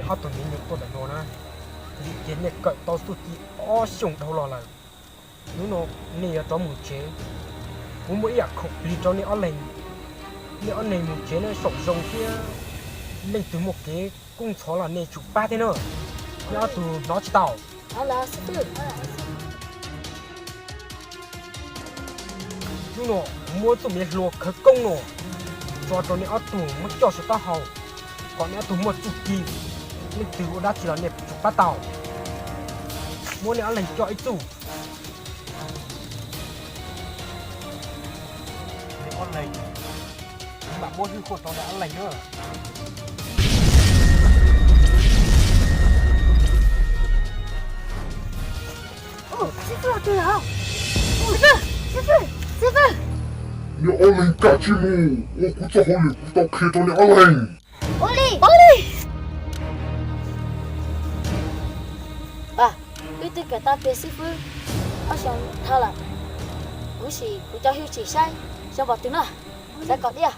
họ tụi mình những tôi đã nói nè lý kiến này cậy tao sụt chi ó sùng đầu lò lại nếu nó nè tao muốn chế muốn mỗi ạc khổ lý cho nên ở lành nên ở này muốn chế này sọc rồng kia lên từ một cái cung chó là nè chụp ba thế nữa nó từ nó chỉ tàu Đó là sư tử. nhưng nó mua tụi mình luộc khởi công nó cho nên ở tụi mất cho sự tao hậu còn ở tụi một chục kỳ nên từ đã chỉ là nè chụp ba tàu mua này ở lành cho ấy tụ để ở lành mà mua thứ khổ tao đã ở lành nữa Sư tử từ hả? Sư tử. 你阿玲夹住我，我估就可以估到企到你阿玲。 Oli. À, cái tên cả ta biết sư phụ. Ở trong thao là, bố sĩ cũng cho hiểu chỉ sai, cho bảo tiếng nào, sẽ có đi à?